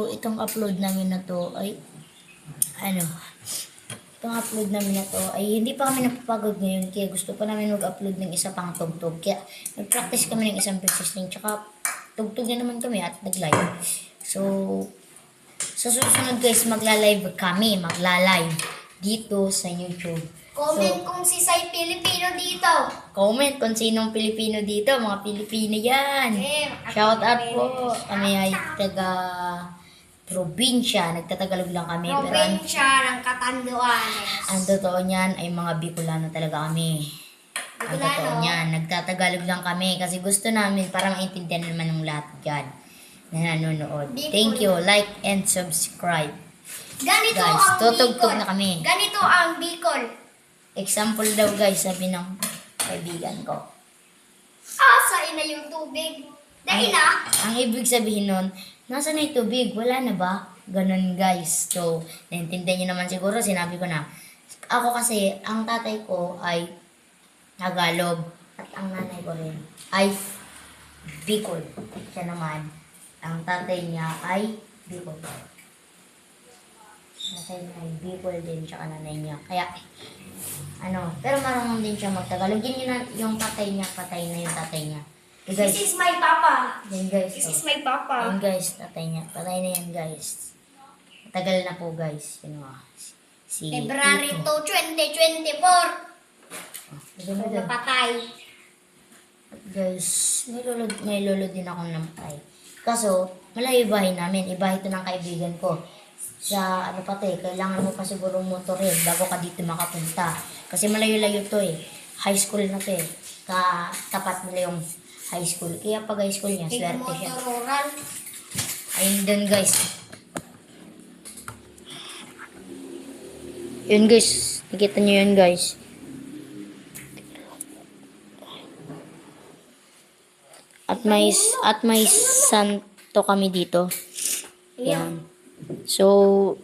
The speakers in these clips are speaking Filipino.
Itong upload namin na to ay ano, itong upload namin na to ay hindi pa kami napapagod ngayon kaya gusto pa namin mag-upload ng isa pang tugtog. Kaya nag-practice kami ng isang persisting tsaka tugtog na naman kami at nag-live. So, sa susunod guys, magla-live dito sa YouTube. Comment kung si Sai Pilipino dito. Comment kung sinong Pilipino dito, mga Pilipino yan. Shout out po. Kami ay taga probinsya, nagtatagalog lang kami. Probinsya ng Catanduanes. Ang totoo niyan ay mga Bicolano talaga kami. Ang totoo niyan, nagtatagalog lang kami kasi gusto namin para maintindihan naman ng lahat dyan na nanonood. Thank you, like and subscribe. Ganito Guys, ang tutugtog Bicol. na kami. Ganito ang Bicol. Example daw guys, sabi ng kaibigan ko. Asa ina yung tubig. Dahil na. Ang ibig sabihin nun, nasa na yung tubig? Wala na ba? Ganun guys. So, naintindihan nyo naman siguro, sinabi ko na. Ako kasi, ang tatay ko ay Tagalog. At ang nanay ko rin ay Bicol. Siya naman, ang tatay niya ay Bicol. Tatay niya ay Bicol din, tsaka nanay niya. Kaya, pero marunong din siya magtagalog. Yun yung tatay niya, patay na yung tatay niya. Guys, This is my papa. yan guys. This is my papa. Yan guys, tatay niya. Patay na yan guys. Matagal na po guys. Yun nga. Si February Tito. 2, 2024. Napatay. Guys, may lolo din ako namatay. Kaso, malayo yung bahay namin. Ibahay ito ng kaibigan ko. Sa kailangan mo pa siguro motorin bago ka dito makapunta. Kasi malayo-layo to eh. High school na to eh. Tapat nila yung high school. Kaya pag high school niya, swerte siya. Motororan. Ayun dun guys. Yun guys. Nakita nyo yun guys. At may santo kami dito. Yan. So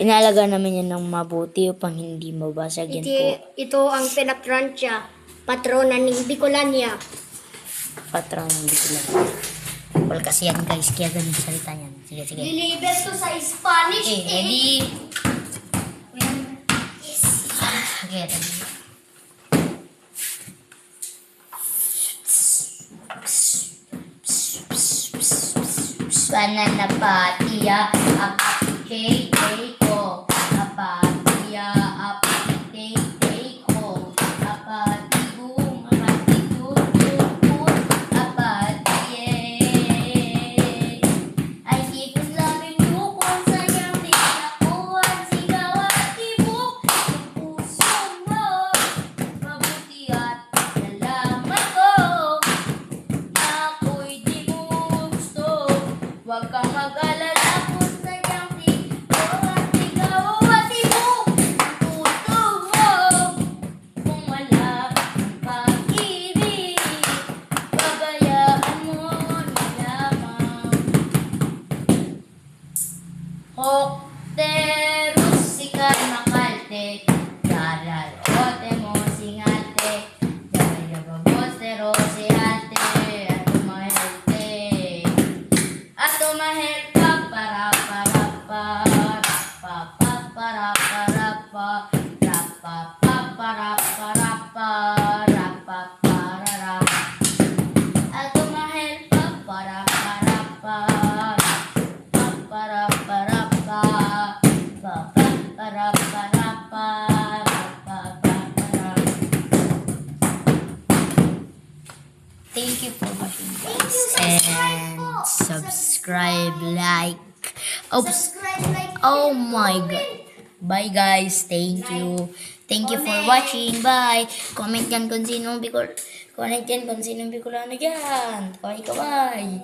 inalaga namin yan ng mabuti upang hindi mabasag yan po. Ito ang pinapransya. Patrona ng Bicolania. Patron ng Bicolano. Well, kasi yan guys, kaya ganun salita yan. Sige. Deliver to sa Spanish. Ready? Okay, ready. Pananapatiya, apatitay ko. Apatiya, apatitay ko. Apatigong, apatitutupot, apatiye. Ay tipos laming lukon, sayang di nakuhan, sigaw at tibok. Yung puso mo, mabuti at salamat ko. Ako'y di mo gusto. Huwag kang mag-alala kung sanyang tiko at ikaw at tibok. Puso mo, kung wala kang pag-ibig, babayaan mo na lamang. Hokteros sikay makalte, daral ote mo singate, dahil babostero si ate, at umahelte. At umahel pa para para pa rapa pa para para pa rapa pa para para pa rapa para rap. At umahel pa para para pa rapa para para pa rapa para para pa rapa para. Thank you for watching guys and subscribe, like. Subscribe, like, Oh my god. Bye guys. Thank you. Thank you for watching. Bye. Comment yan kung sinong Bicolano dyan. Bye.